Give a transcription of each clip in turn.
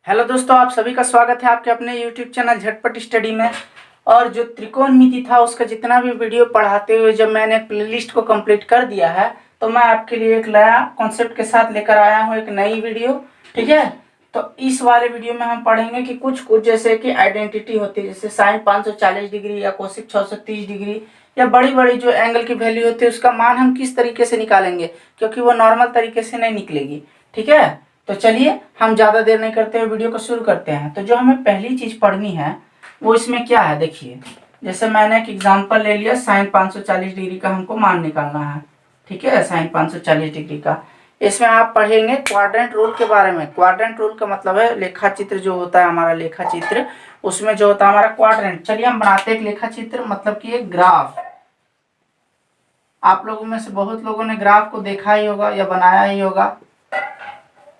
Hello दोस्तों, आप सभी का स्वागत है आपके अपने YouTube चैनल झटपट स्टडी में। और जो त्रिकोणमिति था उसका जितना भी वीडियो पढ़ाते हुए जब मैंने प्लेलिस्ट को कंप्लीट कर दिया है तो मैं आपके लिए एक नया कॉन्सेप्ट के साथ लेकर आया हूँ, एक नई वीडियो। ठीक है, तो इस वाले वीडियो में हम पढ़ेंगे कि कुछ जैसे कि आइडेंटिटी होती है, जैसे साइन 540 डिग्री या कोसिक 630 डिग्री या बड़ी बड़ी जो एंगल की वैल्यू होती है उसका मान हम किस तरीके से निकालेंगे, क्योंकि वो नॉर्मल तरीके से नहीं निकलेगी। ठीक है, तो चलिए हम ज़्यादा देर नहीं करते हुए वीडियो को शुरू करते हैं। तो जो हमें पहली चीज़ पढ़नी है वो इसमें क्या है, देखिए। जैसे मैंने एक एग्जांपल ले लिया, साइन 540 डिग्री का हमको मान निकालना है। ठीक है, साइन 540 डिग्री का। इसमें आप पढ़ेंगे क्वाड्रेंट रूल के बारे में। क्वाड्रेंट रूल का मतलब है लेखा चित्र जो होता है हमारा, लेखा चित्र उसमें जो होता है हमारा क्वाड्रेंट। चलिए हम बनाते हैं एक लेखा चित्र, मतलब कि एक ग्राफ। आप लोगों में से बहुत लोगों ने ग्राफ को देखा ही होगा या बनाया ही होगा।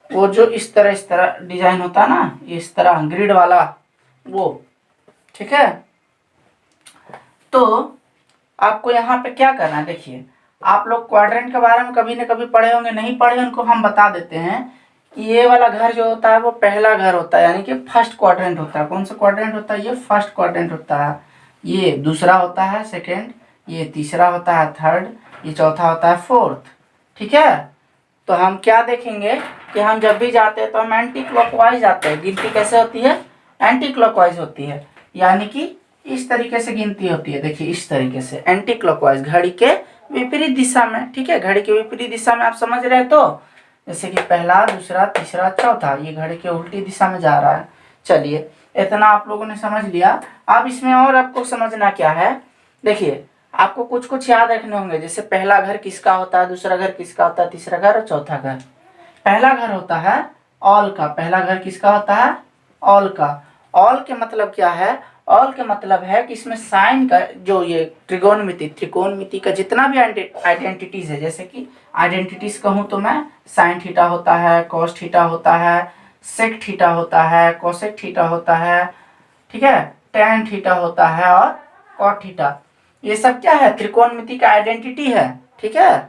वो जो इस तरह डिजाइन होता है ना, इस तरह ग्रिड वाला वो। ठीक है, तो आपको यहाँ पे क्या करना है, देखिए। आप लोग क्वाड्रेंट के बारे में कभी न कभी पढ़े होंगे, नहीं पढ़े उनको हम बता देते हैं कि ये वाला घर जो होता है वो पहला घर होता है, यानी कि फर्स्ट क्वाड्रेंट होता है। कौन सा क्वाड्रेंट होता है? ये फर्स्ट क्वाड्रेंट होता है। ये दूसरा होता है सेकेंड, ये तीसरा होता है थर्ड, ये चौथा होता है फोर्थ। ठीक है, तो हम क्या देखेंगे कि हम जब भी जाते हैं तो हम एंटी क्लॉकवाइज जाते हैं। गिनती कैसे होती है? एंटी क्लॉकवाइज होती है, यानी कि इस तरीके से गिनती होती है। देखिए इस तरीके से एंटी क्लॉकवाइज, घड़ी के विपरीत दिशा में। ठीक है, घड़ी के विपरीत दिशा में, आप समझ रहे हैं? तो जैसे कि पहला, दूसरा, तीसरा, चौथा, ये घड़ी के उल्टी दिशा में जा रहा है। चलिए इतना आप लोगों ने समझ लिया। अब इसमें और आपको समझना क्या है, देखिए आपको कुछ याद रखने होंगे। जैसे पहला घर किसका होता है, दूसरा घर किसका होता है, तीसरा घर और चौथा घर। पहला घर होता है ऑल का। पहला घर किसका होता है? ऑल का। ऑल के मतलब क्या है? ऑल के मतलब है कि इसमें साइन का जो ये त्रिकोणमिति का जितना भी आइडेंटिटीज है, जैसे कि आइडेंटिटीज कहूँ तो मैं साइन थीटा होता है, कॉस थीटा होता है, सेक थीटा होता है, कोसेक थीटा होता है, ठीक है, टेन थीटा होता है और कॉट थीटा। ये सब क्या है? त्रिकोणमिति का आइडेंटिटी है। ठीक है,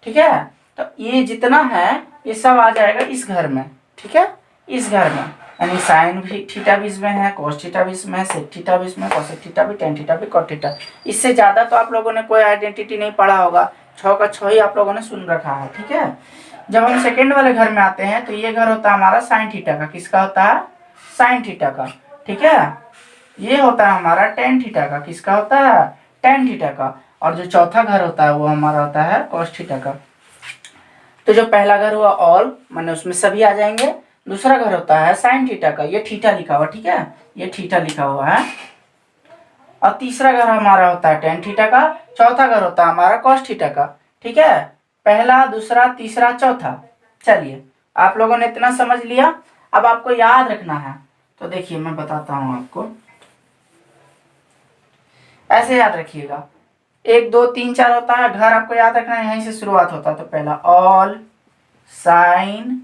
ठीक है, तो ये जितना है ये सब आ जाएगा इस घर में। ठीक है, इस घर में, यानी साइन भी थीटा भी इसमें है, कॉस थीटा भी इसमें है, सेक थीटा भी इसमें, कोसेक थीटा भी, टेन थीटा भी, कॉट थीटा। इससे ज्यादा तो आप लोगों ने कोई आइडेंटिटी नहीं पढ़ा होगा, 6 का 6 ही आप लोगों ने सुन रखा है। ठीक है, जब हम सेकेंड वाले घर में आते हैं तो ये घर होता है हमारा साइन थीटा का। किसका होता है? साइन थीटा का। ठीक है, ये होता है हमारा टेन थीटा का। किसका होता है? टेन थीटा का। और जो चौथा घर होता है वो हमारा होता है कॉस थीटा का। तो जो पहला घर हुआ ऑल, माने उसमें सभी आ जाएंगे। दूसरा घर होता है साइन थीटा का, ये थीटा लिखा हुआ। ठीक है, ये थीटा लिखा हुआ है। और तीसरा घर हमारा होता है टेन थीटा का। चौथा घर होता है हमारा कॉस थीटा का। ठीक है, पहला, दूसरा, तीसरा, चौथा। चलिए आप लोगों ने इतना समझ लिया। अब आपको याद रखना है, तो देखिए मैं बताता हूं आपको। ऐसे याद रखिएगा, 1 2 3 4 होता है घर, आपको याद रखना है, यहीं से शुरुआत होता है। तो पहला ऑल साइन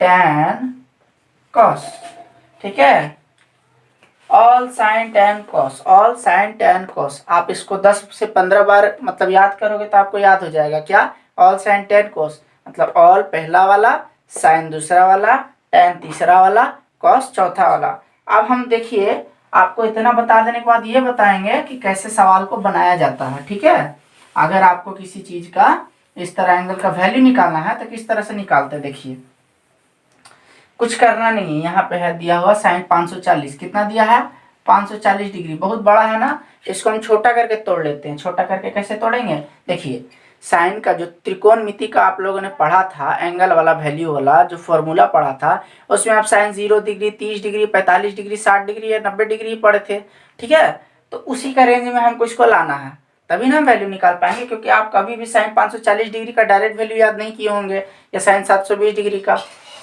टेन कॉस। ठीक है, all sine tan cos, all sine tan cos. आप इसको 10 से 15 बार मतलब याद करोगे तो आपको याद हो जाएगा। क्या? ऑल साइन टेन कॉस, मतलब ऑल पहला वाला, साइन दूसरा वाला, टेन तीसरा वाला, कॉस चौथा वाला। अब हम देखिए आपको इतना बता देने के बाद ये बताएंगे कि कैसे सवाल को बनाया जाता है। ठीक है, अगर आपको किसी चीज का इस तरह एंगल का वैल्यू निकालना है तो किस तरह से निकालते हैं, देखिए। कुछ करना नहीं है, यहाँ पे है दिया हुआ साइन 540। कितना दिया है? 540 डिग्री। बहुत बड़ा है ना, इसको हम छोटा करके तोड़ लेते हैं। छोटा करके कैसे तोड़ेंगे, देखिए। साइन का जो त्रिकोणमिति का आप लोगों ने पढ़ा था, एंगल वाला वैल्यू वाला जो फॉर्मूला पढ़ा था, उसमें आप sine 0 degree, 30 degree, 45 degree, 60 degree या 90 डिग्री पढ़े थे। ठीक है, तो उसी का रेंज में हमको इसको लाना है, तभी ना हम वैल्यू निकाल पाएंगे। क्योंकि आप कभी भी साइन 540 डिग्री का डायरेक्ट वैल्यू याद नहीं किए होंगे, या साइन 720 डिग्री का,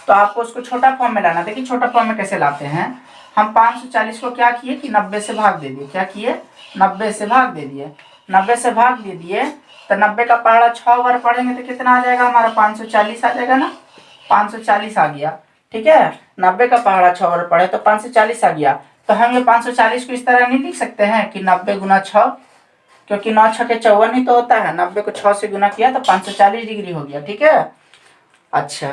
तो आपको उसको छोटा फॉर्म में लाना। देखिए छोटा फॉर्म में कैसे लाते हैं। हम 540 को क्या किए कि 90 से भाग दे दिए। क्या किए? 90 से भाग दे दिए। 90 से भाग दे दिए तो 90 का पहाड़ा 6 बार पढ़ेंगे तो कितना आ जाएगा हमारा? 540 आ जाएगा ना, 540 आ गया। ठीक है, 90 का पहाड़ा 6 बार पढ़े तो 540 आ गया। तो हम ये 540 को इस तरह नहीं लिख सकते हैं कि 90 गुना 6, क्योंकि 9 6 के 54 ही तो होता है। 90 को 6 से गुना किया तो 540 डिग्री हो गया। ठीक है, अच्छा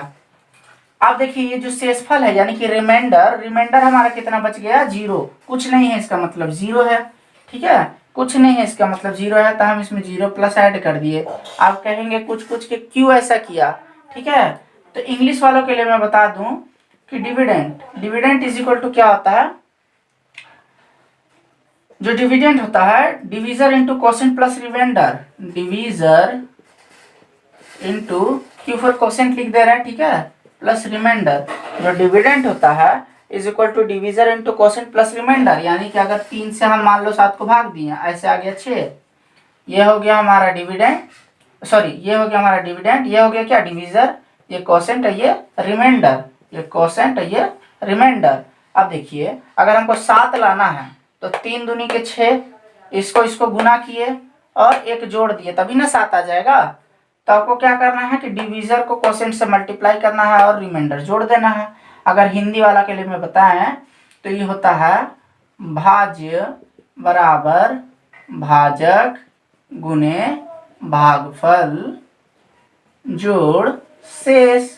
अब देखिए ये जो शेषफल है यानी कि रिमाइंडर, रिमाइंडर हमारा कितना बच गया, 0, कुछ नहीं है, इसका मतलब 0 है। ठीक है, कुछ नहीं है इसका मतलब 0 है, तो हम इसमें 0 प्लस ऐड कर दिए। आप कहेंगे कुछ कुछ के क्यों ऐसा किया। ठीक है, तो इंग्लिश वालों के लिए मैं बता दूं कि dividend, dividend is equal to क्या होता है, जो डिविडेंड होता है divisor into quotient plus remainder, divisor into q for quotient लिख दे रहे हैं, ठीक है, प्लस रिमाइंडर। जो डिविडेंड होता है is equal to divisor into quotient plus remainder, यानी कि अगर 3 से हम मान लो 7 को भाग दिए, ऐसे आ गया 6, ये हो गया हमारा डिविडेंड, सॉरी ये हो गया हमारा डिविडेंड, ये हो गया क्या, डिवीजर, ये क्वोशेंट है, ये रिमाइंडर, ये क्वोशेंट है, ये रिमाइंडर। अब देखिए अगर हमको 7 लाना है तो 3 दूनी के 6, इसको गुना किए और एक जोड़ दिए तभी ना 7 आ जाएगा। तो आपको क्या करना है कि डिवीजर को क्वोशेंट से मल्टीप्लाई करना है और रिमाइंडर जोड़ देना है। अगर हिंदी वाला के लिए मैं बताएं तो ये होता है भाज्य बराबर भाजक गुने भागफल जोड़ शेष।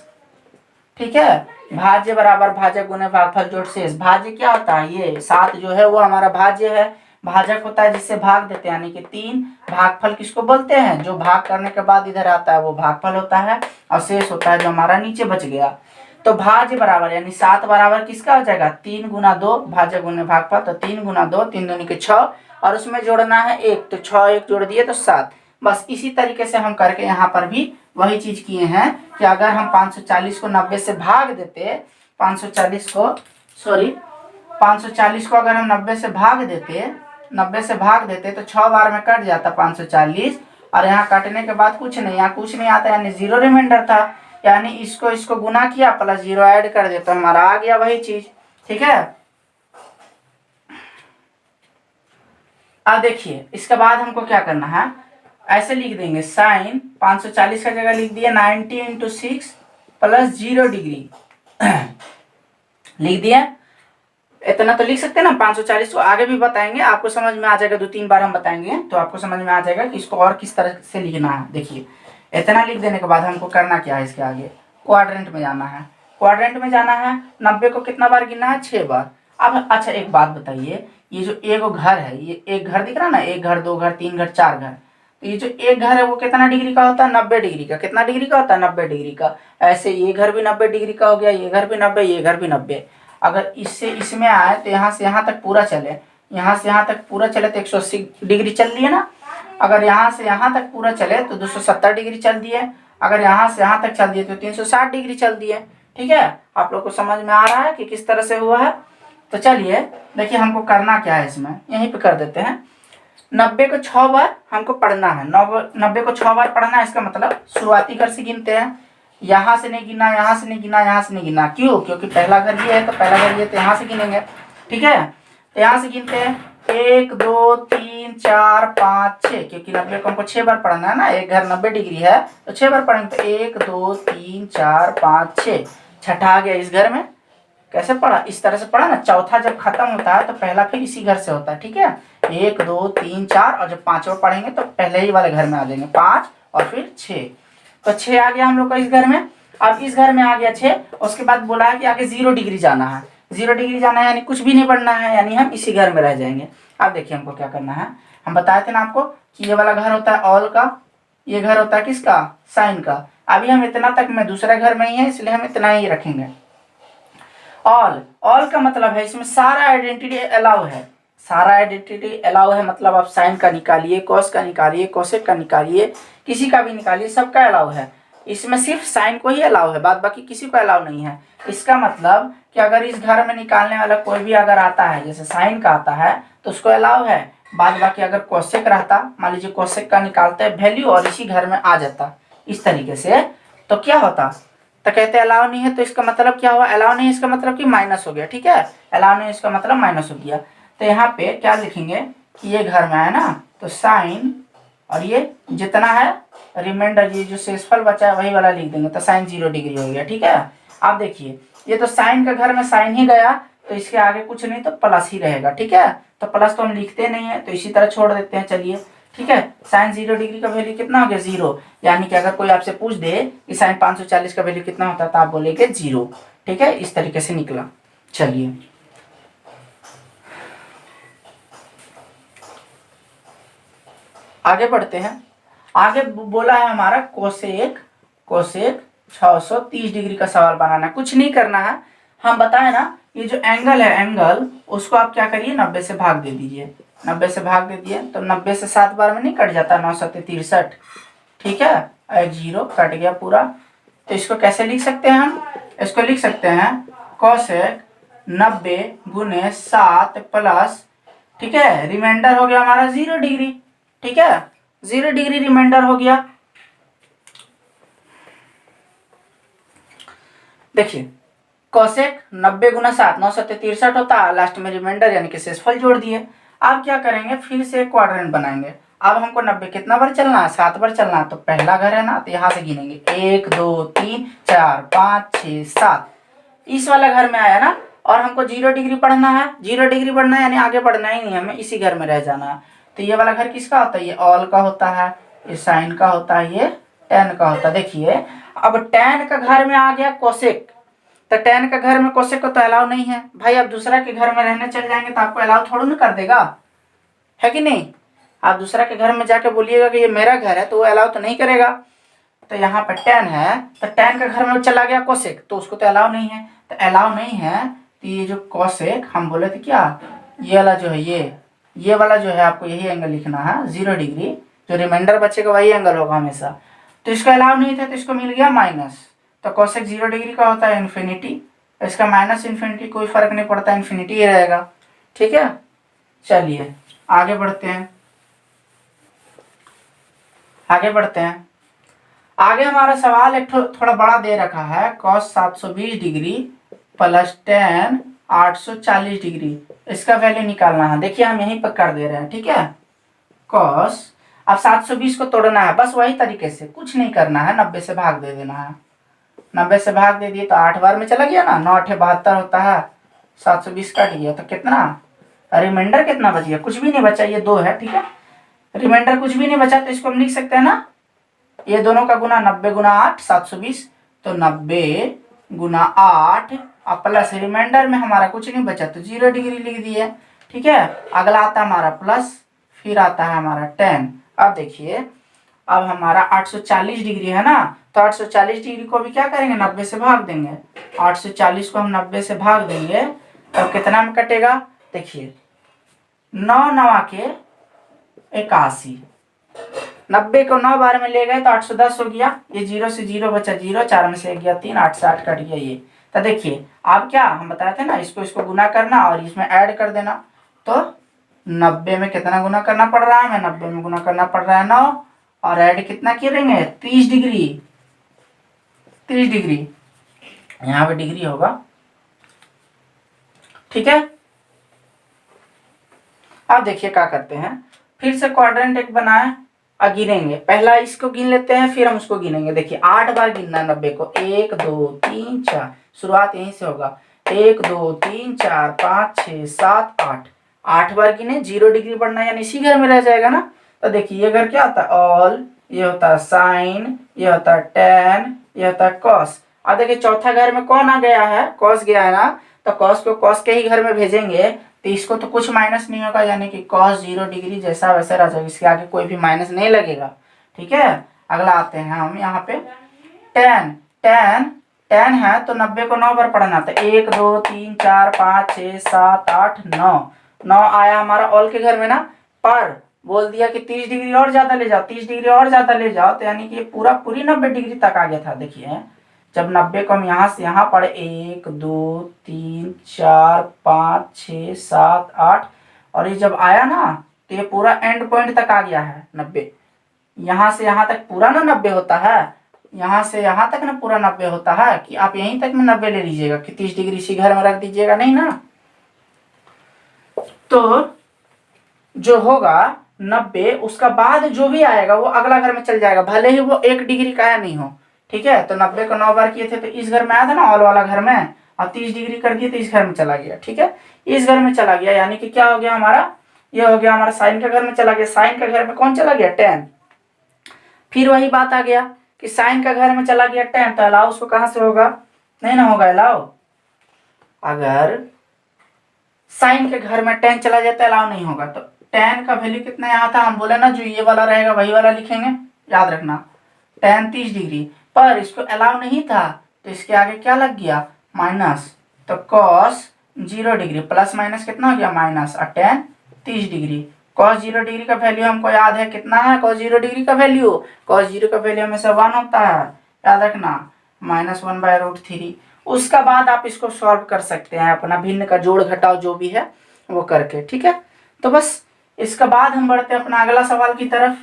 ठीक है, भाज्य बराबर भाजक गुने भागफल जोड़ शेष। भाज्य क्या होता है, ये 7 जो है वो हमारा भाज्य है, भाजक होता है जिससे भाग देते हैं यानी कि 3, भागफल किसको बोलते हैं, जो भाग करने के बाद इधर आता है वो भागफल होता है, और शेष होता है जो हमारा नीचे बच गया। तो भाज्य बराबर यानी 7 बराबर किसका हो जाएगा, 3 गुना 2 भाजक गुने भागफल, तो 3 गुना 2, 3 दूनी के 6, और उसमें जोड़ना है 1, तो 6 1 जोड़ दिए तो 7। बस इसी तरीके से हम करके यहाँ पर भी वही चीज किए हैं कि अगर हम 540 को 90 से भाग देते, 540 को सॉरी 540 को अगर हम 90 से भाग देते, 90 से भाग देते तो 6 बार में कट जाता 540, और यहाँ काटने के बाद कुछ नहीं, यहाँ कुछ नहीं आता यानी 0 रिमाइंडर था, यानी इसको गुना किया प्लस 0 ऐड कर दे तो हमारा आ गया वही चीज। ठीक है, अब देखिए इसके बाद हमको क्या करना है, ऐसे लिख देंगे साइन 540 का जगह लिख दिया 90 इंटू 6 प्लस 0 डिग्री लिख दिया। इतना तो लिख सकते हैं ना, 540 को आगे भी बताएंगे, आपको समझ में आ जाएगा, 2-3 बार हम बताएंगे तो आपको समझ में आ जाएगा कि इसको और किस तरह से लिखना है। देखिए इतना लिख देने के बाद हमको करना क्या है, इसके आगे क्वाड्रेंट में जाना है, क्वाड्रेंट में जाना है, 90 को कितना बार गिनना है, 6 बार। अब अच्छा एक बात बताइए, ये जो एक घर है, ये एक घर दिख रहा है ना, 1 घर 2 घर 3 घर 4 घर, तो ये जो एक घर है वो कितना डिग्री का होता है, 90 डिग्री का। कितना डिग्री का होता है, 90 डिग्री का। ऐसे ये घर भी 90 डिग्री का हो गया, ये घर भी 90, ये घर भी 90। अगर इससे इसमें आए तो यहाँ से यहाँ तक पूरा चले, यहाँ से यहाँ तक पूरा चले तो 180 डिग्री चल दिए ना। अगर यहाँ से यहाँ तक पूरा चले तो 270 डिग्री चल दिए, अगर यहाँ से यहाँ तक चल दिए तो 360 डिग्री चल दिए। ठीक है, आप लोग को समझ में आ रहा है कि किस तरह से हुआ है। तो चलिए देखिए हमको करना क्या है, इसमें यहीं पे कर देते हैं। 90 को 6 बार हमको पढ़ना है, 90 को 6 बार पढ़ना है, इसका मतलब शुरुआती घर से गिनते हैं, यहाँ से नहीं गिना, यहाँ से नहीं गिना, यहाँ से नहीं गिना, क्यों, क्योंकि पहला घर ये है तो पहला घर ये तो यहाँ से गिनेंगे। ठीक है, तो यहाँ से गिनते हैं 1 2 3 4 5 6, क्योंकि 90 को हमको 6 बार पढ़ना है ना, एक घर 90 डिग्री है तो 6 बार पढ़ेंगे, तो 1 2 3 4 5 6, छठा आ गया इस घर में। कैसे पढ़ा, इस तरह से पढ़ा ना, चौथा जब खत्म होता है तो पहला फिर इसी घर से होता है। ठीक है, 1 2 3 4, और जब 5वां पढ़ेंगे तो पहले ही वाले घर में आ जाएंगे 5 और फिर 6, तो 6 आ गया हम लोग का इस घर में। अब इस घर में आ गया 6, उसके बाद बोला है कि आगे 0 डिग्री जाना है, 0 डिग्री जाना है यानी कुछ भी नहीं पढ़ना है, यानी हम इसी घर में रह जाएंगे। अब देखिए हमको क्या करना है, हम बताए थे ना आपको कि ये वाला घर होता है ऑल का, ये घर होता है किसका, साइन का। अभी हम इतना तक में दूसरे घर में ही है इसलिए हम इतना ही रखेंगे। ऑल, ऑल का मतलब है इसमें सारा आइडेंटिटी अलाउ है, सारा आइडेंटिटी अलाउ है, मतलब आप साइन का निकालिए, कॉस का निकालिए, कोसेक का निकालिए, किसी का भी निकालिए, सबका अलाउ है। इसमें सिर्फ साइन को ही अलाउ है, बाद बाकी किसी को अलाउ नहीं है। इसका मतलब कि अगर इस घर में निकालने वाला कोई भी अगर आता है, जैसे साइन का आता है तो उसको अलाउ है, बाद बाकी अगर कोसेक रहता, मान लीजिए कोसेक का निकालते हैं वैल्यू और इसी घर में आ जाता इस तरीके से, तो क्या होता, तो कहते हैं अलाउ नहीं है, तो इसका मतलब क्या हुआ, अलाउ नहीं, इसका मतलब कि माइनस हो गया। ठीक है, अलाउ नहीं इसका मतलब माइनस हो गया। तो यहाँ पे क्या लिखेंगे कि ये घर में है ना, तो साइन और ये जितना है रिमाइंडर, ये जो शेषफल बचा है वही वाला लिख देंगे, तो साइन 0 डिग्री हो गया। ठीक है, आप देखिए ये तो साइन का घर में साइन ही गया, तो इसके आगे कुछ नहीं तो प्लस ही रहेगा। ठीक है, तो प्लस तो हम लिखते नहीं है तो इसी तरह छोड़ देते हैं, चलिए ठीक है। साइन 0 डिग्री का वैल्यू कितना हो गया 0, यानी कि अगर कोई आपसे पूछ दे कि साइन 540 का वैल्यू कितना होता है तो आप बोलेंगे 0। ठीक है, इस तरीके से निकला। चलिए आगे बढ़ते हैं। आगे बोला है हमारा कोसेक 630 डिग्री का सवाल बनाना। कुछ नहीं करना है, हम बताए ना ये जो एंगल है एंगल उसको आप क्या करिए 90 से भाग दे दीजिए। 90 से भाग दे दिए तो 90 से 7 बार में नहीं कट जाता, 9 7 63। ठीक है, एक 0 कट गया पूरा। तो इसको कैसे लिख सकते हैं हम, इसको लिख सकते हैं कोसेक 90 गुने 7 प्लस, ठीक है, रिमाइंडर हो गया हमारा 0 डिग्री। ठीक है, 0 डिग्री रिमाइंडर हो गया। देखिए कोसेक 90 गुना 7 9 7 63 होता है, लास्ट में रिमाइंडर यानी कि शेषफल जोड़ दिए। अब क्या करेंगे, फिर से क्वाड्रेंट बनाएंगे। अब हमको 90 कितना बार चलना है, 7 बार चलना है। तो पहला घर है ना, तो यहाँ से गिनेंगे 1 2 3 4 5 6 7, इस वाला घर में आया ना। और हमको 0 डिग्री पढ़ना है, 0 डिग्री पढ़ना है यानी आगे बढ़ना ही नहीं, हमें इसी घर में रह जाना है। तो ये वाला घर किसका होता है, ये ऑल का होता है, ये साइन का होता है, ये टेन का होता है। देखिए अब टेन का घर में आ गया कोसेक, तो टेन का घर में कोसेक को तो अलाउ नहीं है भाई। आप दूसरा के घर में रहने चल जाएंगे तो आपको अलाउ थोड़ा ना कर देगा, है कि नहीं। आप दूसरा के घर में जाके बोलिएगा कि ये मेरा घर है तो वो अलाउ तो नहीं करेगा। तो यहाँ पर टेन है, तो टेन का घर में चला गया कोसेक, तो उसको तो अलाउ नहीं है। तो अलाउ नहीं है तो ये जो कोसेक हम बोले थे क्या, ये वाला जो है ये वाला जो है आपको यही एंगल लिखना है 0 डिग्री, जो रिमाइंडर बचेगा वही एंगल होगा हमेशा। तो इसका अलाउ नहीं था तो इसको मिल गया माइनस। तो कोसेक 0 डिग्री का होता है इन्फिनिटी, इसका माइनस इन्फिनिटी कोई फर्क नहीं पड़ता, इन्फिनिटी ही रहेगा। ठीक है, चलिए आगे बढ़ते हैं। आगे हमारा सवाल एक थोड़ा बड़ा दे रखा है, cos 720 degree plus tan 840 degree, इसका वैल्यू निकालना है। देखिए हम यहीं पर कर दे रहे हैं। ठीक है, cos अब 720 को तोड़ना है, बस वही तरीके से, कुछ नहीं करना है, 90 से भाग दे देना है। 90 से भाग दे दिए तो 8 बार में चला गया ना, 9 8 72 होता है, 720 कट गया तो कितना रिमाइंडर कितना बच गया, कुछ भी नहीं बचा, ये 2 है। ठीक है, रिमाइंडर कुछ भी नहीं बचा तो इसको हम लिख सकते हैं ना, ये दोनों का गुना 90 गुना 8 720, तो 90 गुना 8 और प्लस रिमाइंडर में हमारा कुछ नहीं बचा तो 0 डिग्री लिख दिए। ठीक है, अगला आता है हमारा प्लस, फिर आता है हमारा 10। अब देखिए अब हमारा 840 डिग्री है ना, तो 840 डिग्री को भी क्या करेंगे 90 से भाग देंगे। 840 को हम 90 से भाग देंगे तो कितना में कटेगा, देखिए 9 9 के 81, 90 को 9 बार में ले गए तो 810 हो गया। ये 0 से 0 बचा 0, 4 में से 1 गया 3, 8 से 8 कट गया ये। तो देखिए अब क्या हम बताए थे ना, इसको गुना करना और इसमें ऐड कर देना। तो 90 में कितना गुना करना पड़ रहा है हमें, 90 में गुना करना पड़ रहा है 9, और ऐड कितना करेंगे 30 डिग्री, 30 डिग्री यहाँ पे डिग्री होगा। ठीक है, अब देखिए क्या करते हैं, फिर से क्वाड्रेंट एक बनाए और गिनेंगे। पहला इसको गिन लेते हैं फिर हम उसको गिनेंगे। देखिए 8 बार गिनना है 90 को, 1 2 3 4, शुरुआत यहीं से होगा, 1 2 3 4 5 6 7 8, 8 बार गिने, 0 डिग्री बढ़ना यानी इसी घर में रह जाएगा ना। तो देखिए ये घर क्या होता है ऑल, ये होता है साइन, ये होता है टेन, ये होता है कॉस। अब देखिए चौथा घर में कौन आ गया है, कॉस गया है ना, तो कॉस को कॉस के ही घर में भेजेंगे तो इसको तो कुछ माइनस नहीं होगा, यानी कि कॉस 0 डिग्री जैसा वैसा रह जाएगा, इसके आगे कोई भी माइनस नहीं लगेगा। ठीक है, अगला आते हैं हम यहाँ पे टेन। टेन है तो 90 को 9 बार पढ़ना था, 1 2 3 4 5 6 7 8 9, 9 आया हमारा ऑल के घर में ना, पर बोल दिया कि 30 डिग्री और ज्यादा ले जाओ, 30 डिग्री और ज्यादा ले जाओ, तो यानी कि पूरी 90 डिग्री तक आ गया था। देखिए जब 90 को हम यहाँ से यहाँ पढ़े 1 2 3 4 5 6 7 8, और ये जब आया ना तो ये पूरा एंड पॉइंट तक आ गया है 90। यहाँ से यहाँ तक पूरा ना 90 होता है, यहाँ से यहाँ तक ना पूरा 90 होता है, कि आप यहीं तक में 90 ले लीजिएगा कि 30 डिग्री इसी घर में रख दीजिएगा, नहीं ना। तो जो होगा 90, उसका बाद जो भी आएगा वो अगला घर में चल जाएगा, भले ही वो 1 डिग्री का या नहीं हो। ठीक है, तो 90 को 9 बार किए थे तो इस घर में आया था ना ऑल वाला घर में, और 30 डिग्री कर दिए तो इस घर में चला गया। ठीक है, इस घर में चला गया यानी कि क्या हो गया हमारा ये हो गया हमारा साइन के घर में चला गया, साइन के घर में कौन चला गया, टेन। फिर वही बात आ गया कि साइन का घर में चला गया टेन, तो अलाउ उसको कहां से होगा, नहीं ना होगा अलाउ। अगर साइन के घर में टेन चला जाता है अलाउ नहीं होगा। तो टेन का वैल्यू कितना यहाँ था, हम बोले ना जो ये वाला रहेगा वही वाला लिखेंगे, याद रखना टेन 30 डिग्री, पर इसको अलाउ नहीं था तो इसके आगे क्या लग गया, माइनस। तो कॉस 0 डिग्री प्लस माइनस कितना हो गया, माइनस, और टेन 30 डिग्री। कॉस 0 डिग्री का वैल्यू हमको याद है कितना है, कॉस 0 डिग्री का वैल्यू, कॉस 0 का वैल्यू हमेशा 1 होता है, याद रखना, -1/√3। उसका बाद आप इसको सॉल्व कर सकते हैं अपना भिन्न का जोड़ घटाव जो भी है वो करके, ठीक है। तो बस इसका बाद हम बढ़ते हैं अपना अगला सवाल की तरफ।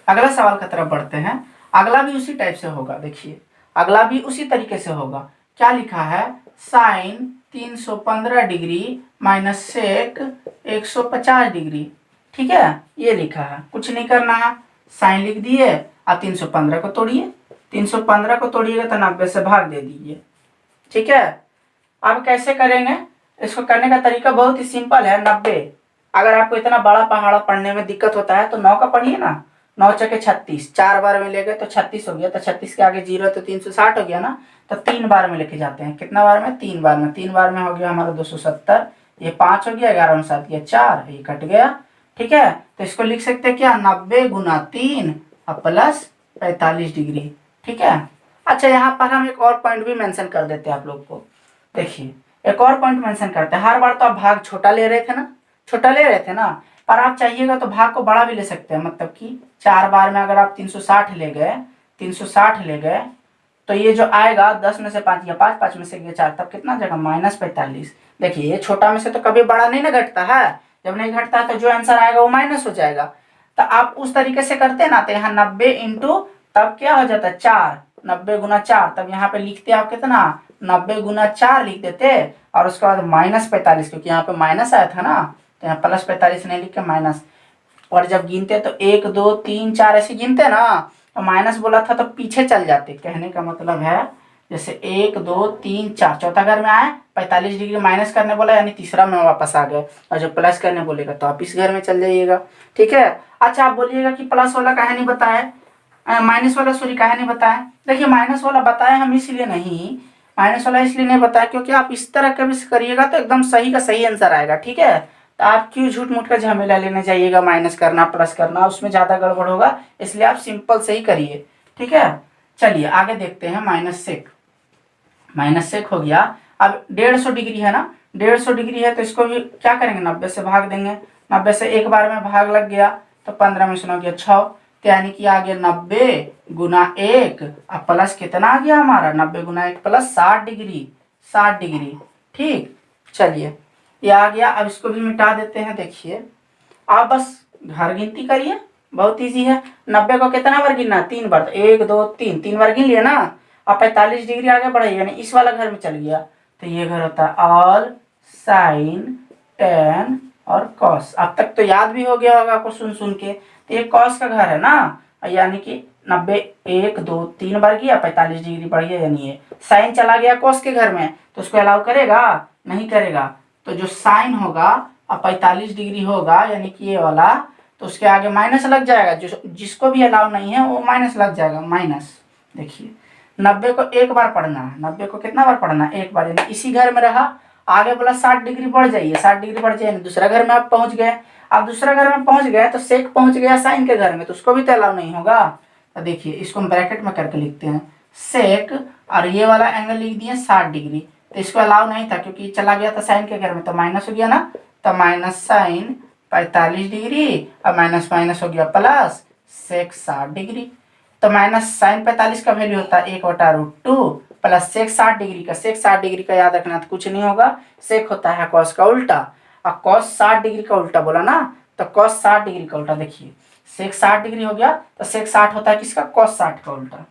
अगला सवाल की तरफ बढ़ते हैं। अगला भी उसी टाइप से होगा, देखिए अगला भी उसी तरीके से होगा। क्या लिखा है, sine 315 degree minus sec 150 degree, ठीक है, ये लिखा है। कुछ नहीं करना है, साइन लिख दिए और 315 को तोड़िए, 315 को तोड़िएगा तो 90 से भाग दे दीजिए, ठीक है। अब कैसे करेंगे, इसको करने का तरीका बहुत ही सिंपल है। 90, अगर आपको इतना बड़ा पहाड़ा पढ़ने में दिक्कत होता है तो 9 का पढ़िए ना, 9 चके 36, 4 बार में ले गए तो 36 हो गया, तो 36 के आगे 0 तो 360 हो गया ना, तो 3 बार में लेके जाते हैं, कितना बार में, 3 बार में, 3 बार में हो गया हमारा 270, ये 5 हो गया, 11 में 7 गया 4, ये कट गया, ठीक है। तो इसको लिख सकते हैं क्या, 90 गुना 3 और प्लस 45 डिग्री, ठीक है। अच्छा यहाँ पर हम एक और पॉइंट भी मेंशन कर देते हैं आप लोग को, देखिए एक और पॉइंट मेंशन करते हैं। हर बार तो आप भाग छोटा ले रहे थे ना, छोटा ले रहे थे ना, पर आप चाहिएगा तो भाग को बड़ा भी ले सकते हैं। मतलब कि 4 बार में अगर आप 360 ले गए, 360 ले गए तो ये जो आएगा 10 में से 5 गया 5, 5 में से गया 4, तब कितना जगह, -45। देखिए ये छोटा में से तो कभी बड़ा नहीं ना घटता है, जब नहीं घटता है तो जो आंसर आएगा वो माइनस हो जाएगा। तो आप उस तरीके से करते ना, तो यहाँ 90 इंटू तब क्या हो जाता है 4, 90 गुना 4, तब यहाँ पे लिखते आप कितना, 90 गुना 4 लिख देते, और उसके बाद -45, क्योंकि यहाँ पे माइनस आया था ना, तो यहाँ +45 नहीं लिख के माइनस। और जब गिनते तो 1 2 3 4 ऐसे गिनते ना, तो माइनस बोला था तो पीछे चल जाते, कहने का मतलब है जैसे 1 2 3 4, चौथा घर में आए 45 डिग्री माइनस करने बोला, यानी तीसरा में वापस आ गए, और जब प्लस करने बोलेगा तो आप इस घर में चल जाइएगा, ठीक है। अच्छा आप बोलिएगा कि प्लस वाला काहे नहीं बताया, माइनस वाला सॉरी काहे नहीं बताया। देखिए माइनस वाला बताया हम इसलिए नहीं, माइनस वाला इसलिए नहीं बताया क्योंकि आप इस तरह कभी करिएगा तो एकदम सही का सही आंसर आएगा, ठीक है। तो आप क्यों झूठ मूठ का झमेला लेने जाइएगा, माइनस करना प्लस करना, उसमें ज़्यादा गड़बड़ होगा, इसलिए आप सिंपल से ही करिए, ठीक है। चलिए आगे देखते हैं, माइनस सेक हो गया। अब 150 डिग्री है ना, 150 डिग्री है तो इसको भी क्या करेंगे, 90 से भाग देंगे, 90 से एक बार में भाग लग गया तो 15 में 6 गया 6, तो यानी कि आ गया 90 गुना 1 और प्लस कितना आ गया हमारा, 90 गुना 1 प्लस 60 डिग्री, 60 डिग्री, ठीक। चलिए ये आ गया, अब इसको भी मिटा देते हैं। देखिए आप बस घर गिनती करिए, बहुत इजी है। 90 को कितना बार गिनना, 3 बार, 1 2 3, 3 बार गिन लिया ना। अब 45 डिग्री आगे बढ़ाइए, यानी इस वाला घर में चल गया, तो ये घर होता है ऑल साइन टेन और कॉस। अब तक तो याद भी हो गया होगा आपको सुन सुन के, तो ये कॉस का घर है ना, यानी कि 90 1 2 3 बार किया, 45 डिग्री बढ़ गया, यानी ये साइन चला गया कॉस के घर में, तो उसको अलाउ करेगा, नहीं करेगा। तो जो साइन होगा अब 45 डिग्री होगा, यानी कि ये वाला, तो उसके आगे माइनस लग जाएगा, जो जिसको भी अलाउ नहीं है वो माइनस लग जाएगा, माइनस। देखिए 90 को एक बार पढ़ना है, 90 को कितना बार पढ़ना है, एक बार, यानी इसी घर में रहा, आगे बोला 60 डिग्री बढ़ जाइए, 60 डिग्री बढ़ जाइए, दूसरा घर में आप पहुंच गए। अब दूसरा घर में पहुंच गए तो सेक पहुंच गया साइन के घर में, तो उसको भी तो अलाउ नहीं होगा। तो देखिए इसको हम ब्रैकेट में करके लिखते हैं, सेक और ये वाला एंगल लिख दिए 60 डिग्री, तो इसको अलाउ नहीं था क्योंकि चला गया था साइन के घर में, तो माइनस हो गया ना, तो माइनस साइन 45 डिग्री और माइनस माइनस हो गया प्लस सेक 60 डिग्री। तो माइनस साइन 45 का वैल्यू होता है 1/√2 प्लस सेक 60 डिग्री का, सेक 60 डिग्री का याद रखना, तो कुछ नहीं होगा, सेक होता है कॉस का उल्टा, और कॉस 60 डिग्री का उल्टा बोला ना, तो कॉस 60 डिग्री का उल्टा। देखिए सेक 60 डिग्री हो गया तो सेक 60 होता है किसका, कॉस 60 का उल्टा,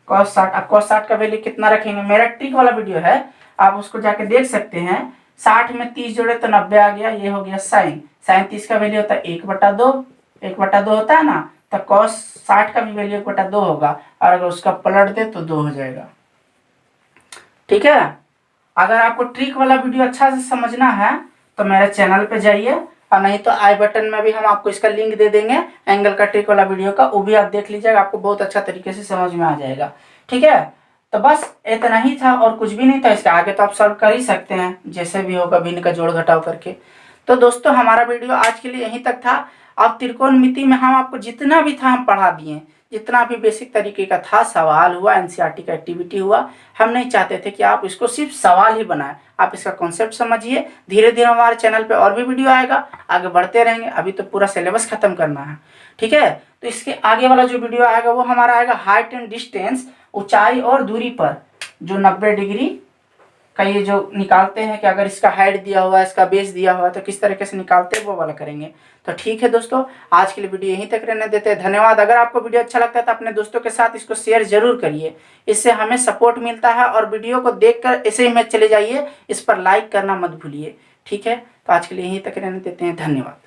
कॉस 60। अब कॉस 60 का वैल्यू कितना रखेंगे, मेरा ट्रिक वाला वीडियो है, आप उसको जाके देख सकते हैं। 60 में 30 जोड़े तो 90 आ गया, ये हो गया साइन, साइन 30 का वैल्यू होता है 1/2, 1/2 होता है ना, तो कॉस 60 का भी वैल्यू 1/2 होगा, और अगर उसका पलट दे तो 2 हो जाएगा, ठीक है। अगर आपको ट्रिक वाला वीडियो अच्छा से समझना है तो मेरे चैनल पे जाइए, और नहीं तो आई बटन में भी हम आपको इसका लिंक दे देंगे एंगल का ट्रिक वाला वीडियो का, वो भी आप देख लीजिएगा, आपको बहुत अच्छा तरीके से समझ में आ जाएगा। ठीक है, तो बस इतना ही था और कुछ भी नहीं था। इसके आगे तो आप सॉल्व कर ही सकते हैं जैसे भी होगा भिन्न का जोड़ घटाव करके। तो दोस्तों हमारा वीडियो आज के लिए यहीं तक था। अब त्रिकोणमिति में हम आपको जितना भी था हम पढ़ा दिए, जितना भी बेसिक तरीके का था, सवाल हुआ, एनसीईआरटी का एक्टिविटी हुआ। हम नहीं चाहते थे कि आप इसको सिर्फ सवाल ही बनाएं, आप इसका कॉन्सेप्ट समझिए। धीरे धीरे हमारे चैनल पे और भी वीडियो आएगा, आगे बढ़ते रहेंगे। अभी तो पूरा सिलेबस खत्म करना है। ठीक है, तो इसके आगे वाला जो वीडियो आएगा वो हमारा आएगा हाइट एंड डिस्टेंस, ऊंचाई और दूरी पर जो 90 डिग्री का ये जो निकालते हैं कि अगर इसका हाइट दिया हुआ है, इसका बेस दिया हुआ है तो किस तरीके से निकालते हैं वो वाला करेंगे। तो ठीक है दोस्तों, आज के लिए वीडियो यहीं तक रहने देते हैं। धन्यवाद। अगर आपको वीडियो अच्छा लगता है तो अपने दोस्तों के साथ इसको शेयर जरूर करिए, इससे हमें सपोर्ट मिलता है। और वीडियो को देखकर ऐसे ही में चले जाइए, इस पर लाइक करना मत भूलिए। ठीक है, तो आज के लिए यहीं तक रहने देते हैं। धन्यवाद।